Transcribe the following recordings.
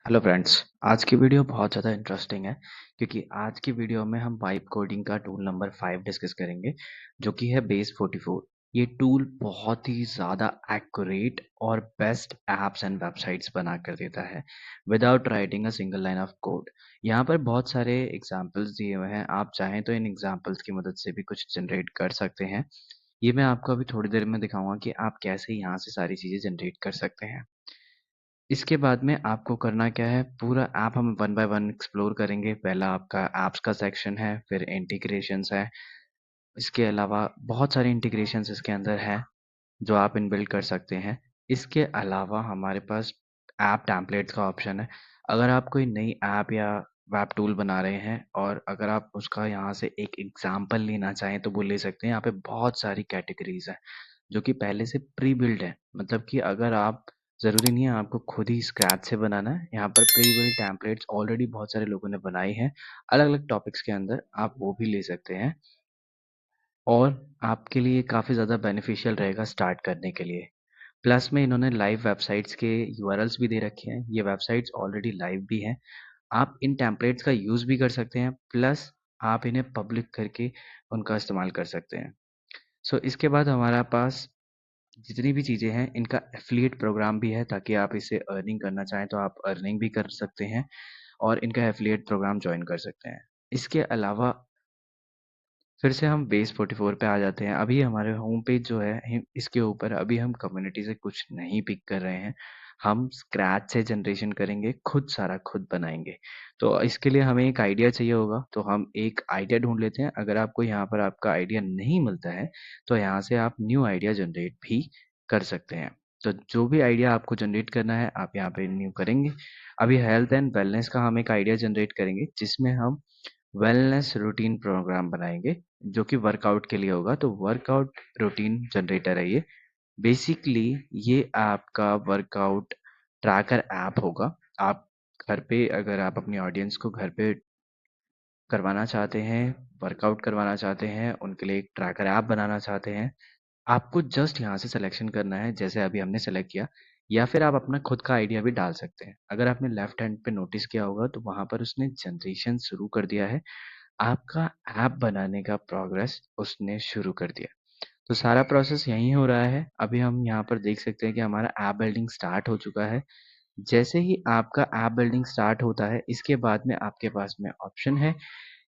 Hello friends. आज की video बहुत ज़्यादा इंटरेस्टिंग है क्योंकि आज की वीडियो में हम वाइब कोडिंग का टूल नंबर 5 डिस्कस करेंगे जो कि है बेस 44। ये टूल बहुत ही ज़्यादा एक्यूरेट और बेस्ट एप्स एंड वेबसाइट्स बना कर देता है without writing a single line of code. यहाँ पर बहुत सारे एग्जांपल्स दिए हुए हैं, आप चाहें तो इन एग्जांपल्स की मदद से भी कुछ जनरेट कर सकते हैं। ये मैं आपको अभी थोड़ी देर में दिखाऊंगा कि आप कैसे यहाँ से सारी चीज़ें जनरेट कर सकते हैं। इसके बाद में आपको करना क्या है, पूरा ऐप हम वन बाय वन एक्सप्लोर करेंगे। पहला आपका ऐप्स का सेक्शन है, फिर इंटीग्रेशंस है। इसके अलावा बहुत सारे इंटीग्रेशंस इसके अंदर हैं जो आप इनबिल्ड कर सकते हैं। इसके अलावा हमारे पास ऐप टेम्पलेट्स का ऑप्शन है। अगर आप कोई नई ऐप या वेब टूल बना रहे हैं और अगर आप उसका यहाँ से एक एग्जाम्पल लेना चाहें तो वो ले सकते हैं। यहाँ पे बहुत सारी कैटेगरीज हैं जो कि पहले से प्री बिल्ड है, मतलब कि अगर आप, ज़रूरी नहीं है आपको खुद ही स्क्रैच से बनाना है। यहाँ पर प्री बिल्ड टेम्पलेट्स ऑलरेडी बहुत सारे लोगों ने बनाई हैं अलग अलग टॉपिक्स के अंदर, आप वो भी ले सकते हैं और आपके लिए काफ़ी ज़्यादा बेनिफिशियल रहेगा स्टार्ट करने के लिए। प्लस में इन्होंने लाइव वेबसाइट्स के यूआरएल्स भी दे रखे हैं, ये वेबसाइट्स ऑलरेडी लाइव भी हैं। आप इन टेम्पलेट्स का यूज़ भी कर सकते हैं, प्लस आप इन्हें पब्लिक करके उनका इस्तेमाल कर सकते हैं। सो इसके बाद हमारे पास जितनी भी चीज़ें हैं, इनका एफ़िलिएट प्रोग्राम भी है ताकि आप इससे अर्निंग करना चाहें तो आप अर्निंग भी कर सकते हैं और इनका एफ़िलिएट प्रोग्राम जॉइन कर सकते हैं। इसके अलावा फिर से हम बेस 44 पे आ जाते हैं। अभी हमारे होम पेज जो है इसके ऊपर अभी हम कम्युनिटी से कुछ नहीं पिक कर रहे हैं। हम स्क्रैच से जनरेशन करेंगे, खुद सारा खुद बनाएँगे। तो इसके लिए हमें एक आइडिया चाहिए होगा, तो हम एक आइडिया ढूँढ लेते हैं। अगर आपको यहाँ पर आपका आइडिया नहीं मिलता है, तो यहाँ से आप न्यू आइडिया जनरेट भी कर सकते हैं। तो जो भी आइडिया आपको जनरेट करना है, आप यहाँ पे न्यू करेंगे। अभी हेल्थ एंड वेलनेस का हम एक आइडिया जनरेट करेंगे, जिसमें हम वेलनेस रूटीन प्रोग्राम बनाएँगे, जो कि वर्कआउट के लिए होगा। तो वर्कआउट रूटीन जनरेटर है ये। बेसिकली ये आपका वर्कआउट ट्रैकर ऐप होगा। आप घर पे, अगर आप अपनी ऑडियंस को घर पे करवाना चाहते हैं, वर्कआउट करवाना चाहते हैं, उनके लिए एक ट्रैकर ऐप बनाना चाहते हैं, आपको जस्ट यहाँ से सिलेक्शन करना है, जैसे अभी हमने सेलेक्ट किया, या फिर आप अपना खुद का आइडिया भी डाल सकते हैं। अगर आपने लेफ्ट हैंड पे नोटिस किया होगा तो वहाँ पर उसने जनरेशन शुरू कर दिया है। आपका ऐप बनाने का प्रोग्रेस उसने शुरू कर दिया। तो सारा प्रोसेस यहीं हो रहा है। अभी हम यहाँ पर देख सकते हैं कि हमारा ऐप बिल्डिंग स्टार्ट हो चुका है। जैसे ही आपका ऐप बिल्डिंग स्टार्ट होता है, इसके बाद में आपके पास में ऑप्शन है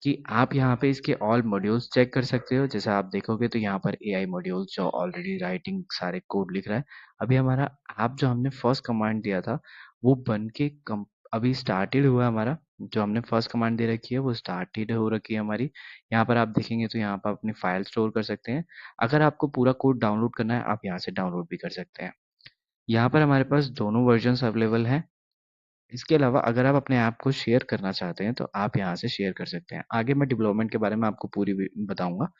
कि आप यहाँ पे इसके ऑल मॉड्यूल्स चेक कर सकते हो। जैसा आप देखोगे तो यहाँ पर एआई मॉड्यूल्स जो ऑलरेडी राइटिंग सारे कोड लिख रहा है। अभी हमारा ऐप जो हमने फर्स्ट कमांड दिया था वो बन के कम अभी स्टार्टेड हुआ है। हमारा जो हमने फर्स्ट कमांड दे रखी है वो स्टार्टेड हो रखी है हमारी। यहाँ पर आप देखेंगे तो यहाँ पर अपनी फाइल स्टोर कर सकते हैं। अगर आपको पूरा कोड डाउनलोड करना है, आप यहाँ से डाउनलोड भी कर सकते हैं। यहाँ पर हमारे पास दोनों वर्जन्स अवेलेबल हैं। इसके अलावा अगर आप अपने ऐप को शेयर करना चाहते हैं तो आप यहाँ से शेयर कर सकते हैं। आगे मैं डेवलपमेंट के बारे में आपको पूरी बताऊंगा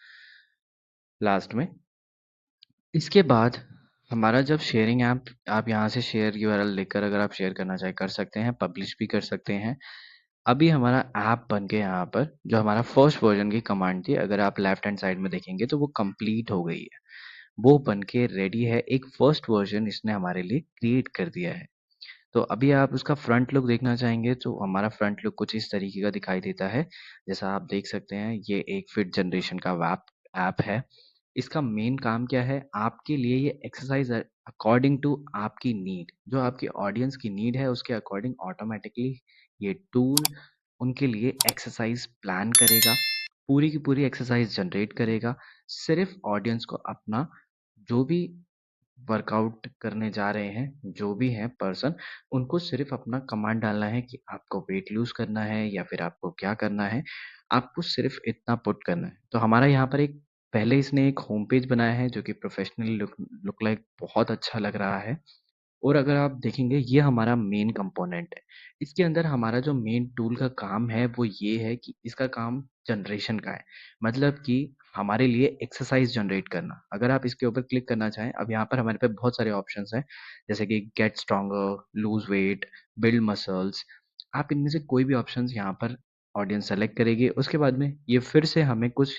लास्ट में। इसके बाद हमारा जब शेयरिंग ऐप, आप यहाँ से शेयर यूआरएल लेकर अगर आप शेयर करना चाहे कर सकते हैं, पब्लिश भी कर सकते हैं। अभी हमारा ऐप बन के यहाँ पर जो हमारा फर्स्ट वर्जन की कमांड थी, अगर आप लेफ्ट हैंड साइड में देखेंगे तो वो कंप्लीट हो गई है। वो बन के रेडी है, एक फर्स्ट वर्जन इसने हमारे लिए क्रिएट कर दिया है। तो अभी आप उसका फ्रंट लुक देखना चाहेंगे तो हमारा फ्रंट लुक कुछ इस तरीके का दिखाई देता है। जैसा आप देख सकते हैं, ये एक फिट जनरेशन का वेब ऐप है। इसका मेन काम क्या है, आपके लिए ये एक्सरसाइज है अकॉर्डिंग टू आपकी नीड, जो आपकी ऑडियंस की नीड है उसके अकॉर्डिंग ऑटोमेटिकली ये टूल उनके लिए एक्सरसाइज प्लान करेगा, पूरी की पूरी एक्सरसाइज जनरेट करेगा। सिर्फ ऑडियंस को अपना जो भी वर्कआउट करने जा रहे हैं, जो भी हैं पर्सन, उनको सिर्फ अपना कमांड डालना है कि आपको वेट लूज़ करना है या फिर आपको क्या करना है, आपको सिर्फ इतना पुट करना है। तो हमारा यहाँ पर एक, पहले इसने एक होम पेज बनाया है जो कि प्रोफेशनली लुक लाइक बहुत अच्छा लग रहा है। और अगर आप देखेंगे ये हमारा मेन कंपोनेंट है। इसके अंदर हमारा जो मेन टूल का काम है वो ये है कि इसका काम जनरेशन का है। मतलब कि हमारे लिए एक्सरसाइज जनरेट करना। अगर आप इसके ऊपर क्लिक करना चाहें, अब यहाँ पर हमारे पे बहुत सारे ऑप्शंस हैं, जैसे कि gate stronger, lose weight, build muscles. आप इनमें से कोई भी ऑप्शंस यहाँ पर ऑडियंस सेलेक्ट करेगी, उसके बाद में ये फिर से हमें कुछ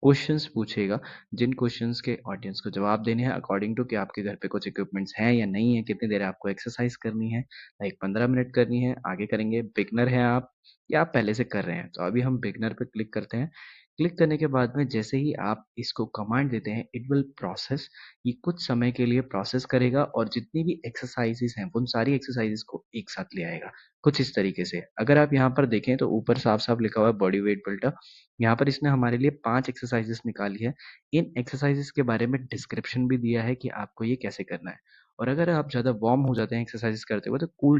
क्वेश्चंस पूछेगा, जिन क्वेश्चंस के ऑडियंस को जवाब देने हैं अकॉर्डिंग टू कि आपके घर पे कुछ इक्विपमेंट्स हैं या नहीं है, कितनी देर आपको एक्सरसाइज करनी है, लाइक 15 मिनट करनी है, आगे करेंगे, बिगनर हैं आप या आप पहले से कर रहे हैं। तो अभी हम बिगनर पे क्लिक करते हैं। क्लिक करने के बाद में जैसे ही आप इसको कमांड देते हैं, इट विल प्रोसेस। ये कुछ समय के लिए प्रोसेस करेगा और जितनी भी एक्सरसाइजेस हैं, उन सारी एक्सरसाइजेस को एक साथ ले आएगा। कुछ इस तरीके से। अगर आप यहाँ पर देखें तो ऊपर साफ-साफ लिखा हुआ है बॉडी वेट बिल्डर। यहाँ पर इसने हमारे लिए 5 एक्सरसाइजेस निकाली है। इन एक्सरसाइजेस के बारे में डिस्क्रिप्शन भी दिया है कि आपको ये कैसे करना है। और अगर आप ज़्यादा वार्म हो जाते हैं एक्सरसाइज करते हुए तो कूल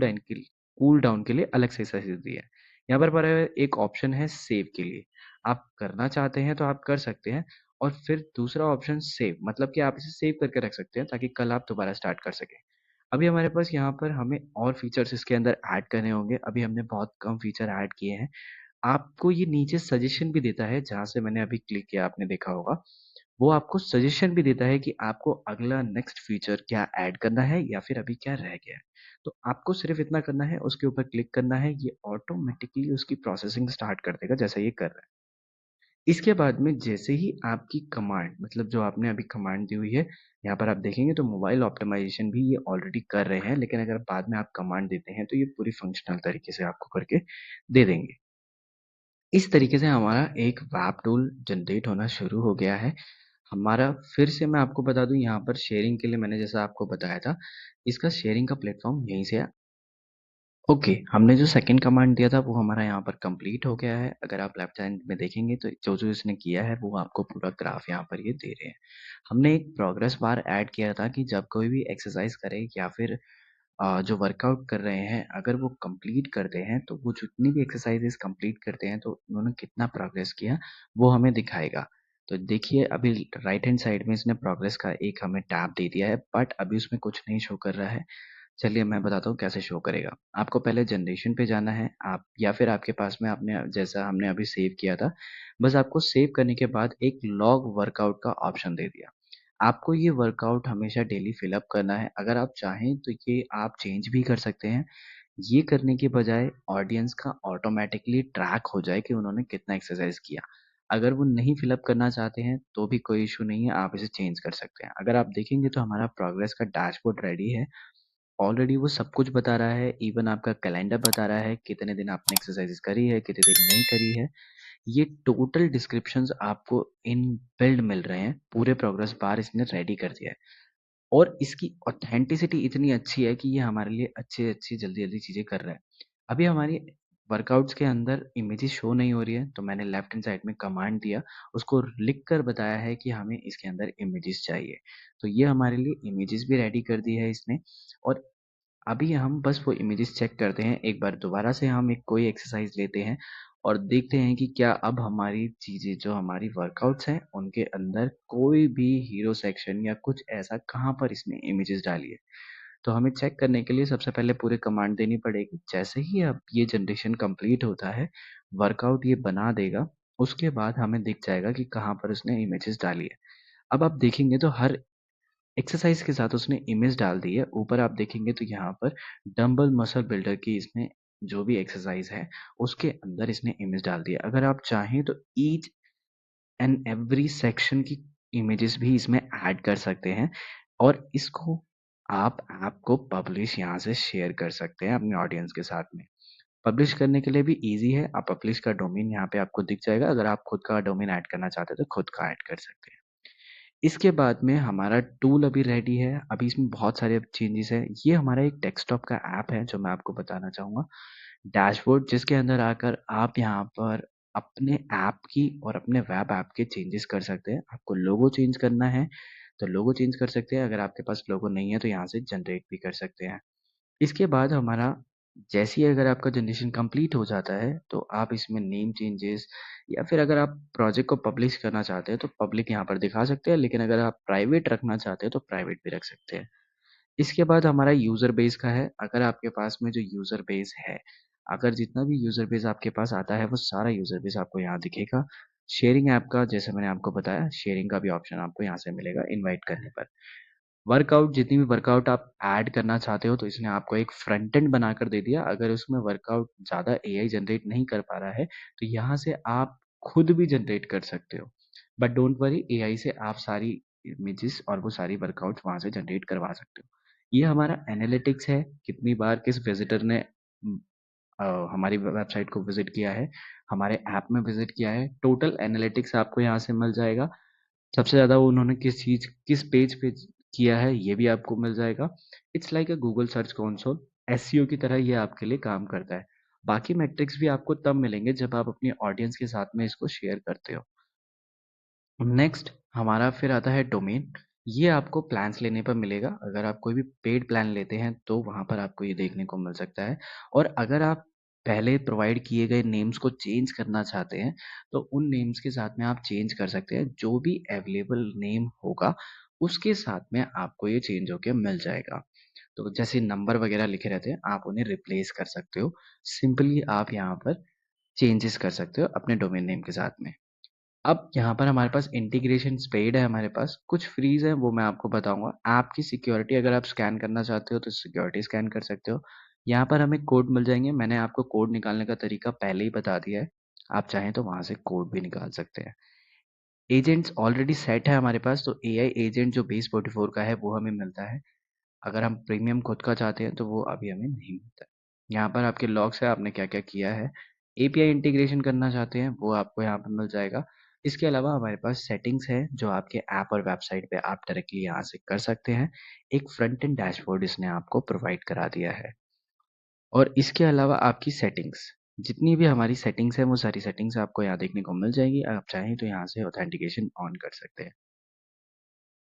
डाउन के लिए अलग से एक्सरसाइज दी है। यहाँ पर पड़ा है एक ऑप्शन है सेव के लिए। आप करना चाहते हैं तो आप कर सकते हैं और फिर दूसरा ऑप्शन सेव मतलब कि आप इसे सेव करके रख सकते हैं ताकि कल आप दोबारा स्टार्ट कर सकें। अभी हमारे पास यहाँ पर हमें और फीचर्स इसके अंदर ऐड करने होंगे। अभी हमने बहुत कम फीचर ऐड किए हैं। आपको ये नीचे सजेशन भी देता है, जहाँ से मैंने अभी क्लिक किया आपने देखा होगा। वो आपको सजेशन भी देता है कि आपको अगला नेक्स्ट फीचर क्या ऐड करना है या फिर अभी क्या रह गया है। तो आपको सिर्फ़ इतना करना है, उसके ऊपर क्लिक करना है, ये ऑटोमैटिकली उसकी प्रोसेसिंग स्टार्ट कर देगा जैसा ये कर रहा है। इसके बाद में जैसे ही आपकी कमांड मतलब जो आपने अभी कमांड दी हुई है, यहाँ पर आप देखेंगे तो मोबाइल ऑप्टिमाइज़ेशन भी ये ऑलरेडी कर रहे हैं, लेकिन अगर बाद में आप कमांड देते हैं, तो ये पूरी फंक्शनल तरीके से आपको करके दे देंगे। इस तरीके से हमारा एक वेब टूल जनरेट होना शुरू हो गया है। हमारा फिर से मैं आपको बता दूँ यहाँ पर शेयरिंग के लिए मैंने जैसा आपको बताया था, इसका शेयरिंग का प्लेटफ़ॉर्म यहीं से है। ओके, हमने जो सेकंड कमांड दिया था वो हमारा यहाँ पर कंप्लीट हो गया है। अगर आप लेफ्ट हैंड में देखेंगे तो जो-जो इसने किया है वो आपको पूरा ग्राफ यहाँ पर ये दे रहे हैं। हमने एक प्रोग्रेस बार ऐड किया था कि जब कोई भी एक्सरसाइज़ करे या फिर जो वर्कआउट कर रहे हैं, अगर वो कंप्लीट करते हैं, तो वो जितनी भी एक्सरसाइज़ेज़ कंप्लीट करते हैं, तो उन्होंने कितना प्रोग्रेस किया, वो हमें दिखाएगा। तो देखिए, अभी राइट हैंड साइड में इसने प्रोग्रेस का एक हमें टैब दे दिया है, बट अभी उसमें कुछ नहीं शो कर रहा है। चलिए, मैं बताता हूँ कैसे शो करेगा। आपको पहले जनरेशन पे जाना है, आप या फिर आपके पास में आपने जैसा हमने अभी सेव किया था, बस आपको सेव करने के बाद एक लॉग वर्कआउट का ऑप्शन दे दिया। आपको ये वर्कआउट हमेशा डेली फिल अप करना है। अगर आप चाहें तो ये आप चेंज भी कर सकते हैं। ये करने के बजाय ऑडियंस का ऑटोमैटिकली ट्रैक हो जाए कि उन्होंने कितना एक्सरसाइज़ किया। अगर वो नहीं फिल अप करना चाहते हैं तो भी कोई इश्यू नहीं है, आप इसे चेंज कर सकते हैं। अगर आप देखेंगे तो हमारा प्रोग्रेस का डैशबोर्ड रेडी है। ऑलरेडी वो सब कुछ बता रहा है, इवन आपका कैलेंडर बता रहा है, कितने दिन आपने एक्सरसाइज़ेज़ करी है, कितने दिन नहीं करी है। ये टोटल डिस्क्रिप्शंस आपको इनबिल्ड मिल रहे हैं। पूरे प्रोग्रेस बार इसने रेडी कर दिया है। और इसकी ऑथेंटिसिटी इतनी अच्छी है कि ये हमारे लिए अच्छी-अच्छी, जल्दी-जल्दी चीज़ें कर रहा है। अभी हमारी वर्कआउट्स के अंदर इमेजेस शो नहीं हो रही है, तो मैंने लेफ्ट हैंड साइड में कमांड दिया, उसको लिख कर बताया है कि हमें इसके अंदर इमेजेस चाहिए। तो ये हमारे लिए इमेजेस भी रेडी कर दी है इसने और अभी हम बस वो इमेजेस चेक करते हैं। एक बार दोबारा से हम एक कोई एक्सरसाइज़ लेते हैं और देखते हैं कि क्या अब हमारी चीज़ें जो हमारी वर्कआउट्स हैं, उनके अंदर कोई भी हीरो सेक्शन या कुछ ऐसा कहाँ पर इसने इमेजेस डाली है। तो हमें चेक करने के लिए सबसे पहले पूरी कमांड देनी पड़ेगी। जैसे ही अब ये जनरेशन कंप्लीट होता है, वर्कआउट ये बना देगा, उसके बाद हमें दिख जाएगा कि कहाँ पर उसने इमेजेस डाली है। अब आप देखेंगे तो हर एक्सरसाइज के साथ उसने इमेज डाल दी है। ऊपर आप देखेंगे तो यहाँ पर डंबल मसल बिल्डर की इसने जो भी एक्सरसाइज है, उसके अंदर इसने इमेज डाल दी है। अगर आप चाहें तो ईच एंड एवरी सेक्शन की इमेजेस भी इसमें ऐड कर सकते हैं और इसको आप ऐप को पब्लिश यहाँ से शेयर कर सकते हैं अपने ऑडियंस के साथ में। पब्लिश करने के लिए भी ईज़ी है। आप पब्लिश का डोमेन यहाँ पे आपको दिख जाएगा। अगर आप खुद का डोमेन ऐड करना चाहते हैं, तो खुद का ऐड कर सकते हैं। इसके बाद में हमारा टूल अभी रेडी है। अभी इसमें बहुत सारे अब चेंजेस हैं। ये हमारा एक डेस्कटॉप का ऐप है जो मैं आपको बताना चाहूँगा। डैशबोर्ड जिसके अंदर आकर आप यहाँ पर अपने ऐप की और अपने वेब ऐप के चेंजेस कर सकते हैं। आपको लोगो चेंज करना है, तो लोगो चेंज कर सकते हैं। अगर आपके पास लोगो नहीं है तो यहाँ से जनरेट भी कर सकते हैं। इसके बाद हमारा जैसे ही अगर आपका जनरेशन कंप्लीट हो जाता है, तो आप इसमें नेम चेंजेस या फिर अगर आप प्रोजेक्ट को पब्लिश करना चाहते हैं, तो पब्लिक यहाँ पर दिखा सकते हैं, लेकिन अगर आप प्राइवेट रखना चाहते हैं, तो प्राइवेट भी रख सकते हैं। इसके बाद हमारा यूज़र बेस का है, अगर आपके पास में जो यूज़र बेस है, अगर जितना भी यूज़र बेस आपके पास आता है, वो सारा यूज़र बेस आपको यहाँ दिखेगा। शेयरिंग ऐप का जैसे मैंने आपको बताया, शेयरिंग का भी ऑप्शन आपको यहाँ से मिलेगा इनवाइट करने पर। वर्कआउट जितनी भी वर्कआउट आप ऐड करना चाहते हो तो इसने आपको एक फ्रंट एंड बनाकर दे दिया। अगर उसमें वर्कआउट ज़्यादा एआई जनरेट नहीं कर पा रहा है, तो यहाँ से आप खुद भी जनरेट कर सकते हो। बट डोंट वरी, एआई से आप सारी इमेजेस और वो सारी वर्कआउट्स वहाँ से जनरेट करवा सकते हो। ये हमारा एनालिटिक्स है, कितनी बार किस विज़िटर ने अ, हमारी वेबसाइट को विज़िट किया है, हमारे ऐप में विज़िट किया है, टोटल एनालिटिक्स आपको यहाँ से मिल जाएगा। सबसे ज़्यादा उन्होंने किस पेज पे किया है, ये भी आपको मिल जाएगा। It's like a Google search console, SEO की तरह ये आपके लिए काम करता है। बाकी मैट्रिक्स भी आपको तब मिलेंगे जब आप अपनी ऑडियंस के साथ में इसको शेयर करते हो। नेक्स्ट हमारा फिर आता है डोमेन। ये आपको प्लान्स लेने पर मिलेगा। अगर आप कोई भी पेड प्लान लेते हैं तो वहाँ पर आपको ये देखने को मिल सकता है। और अगर आप पहले प्रोवाइड किए गए नेम्स को चेंज करना चाहते हैं तो उन नेम्स के साथ में आप चेंज कर सकते हैं। जो भी अवेलेबल नेम होगा उसके साथ में आपको ये चेंज होके मिल जाएगा। तो जैसे नंबर वगैरह लिखे रहते हैं आप उन्हें रिप्लेस कर सकते हो। सिंपली आप यहाँ पर चेंजेस कर सकते हो अपने डोमेन नेम के साथ में। अब यहाँ पर हमारे पास इंटीग्रेशन स्पेड है, हमारे पास कुछ फ्रीज है वो मैं आपको बताऊंगा। ऐप की सिक्योरिटी अगर आप स्कैन करना चाहते हो तो सिक्योरिटी स्कैन कर सकते हो। यहाँ पर हमें कोड मिल जाएंगे। मैंने आपको कोड निकालने का तरीका पहले ही बता दिया है। आप चाहें तो वहां से कोड भी निकाल सकते हैं। एजेंट्स ऑलरेडी सेट है हमारे पास, तो एआई एजेंट जो बेस 44 का है वो हमें मिलता है। अगर हम प्रीमियम खुद का चाहते हैं तो वो अभी हमें नहीं मिलता है। यहाँ पर आपके लॉग्स है, आपने क्या-क्या किया है। एपीआई इंटीग्रेशन करना चाहते हैं वो आपको यहाँ पर मिल जाएगा। इसके अलावा हमारे पास सेटिंग्स है जो आपके ऐप और वेबसाइट पे आप डायरेक्टली यहाँ से कर सकते हैं। एक फ्रंट एंड डैशबोर्ड इसने आपको प्रोवाइड करा दिया है। और इसके अलावा आपकी सेटिंग्स, जितनी भी हमारी सेटिंग्स है वो सारी सेटिंग्स आपको यहाँ देखने को मिल जाएगी। आप चाहें तो यहाँ से ऑथेंटिकेशन ऑन कर सकते हैं।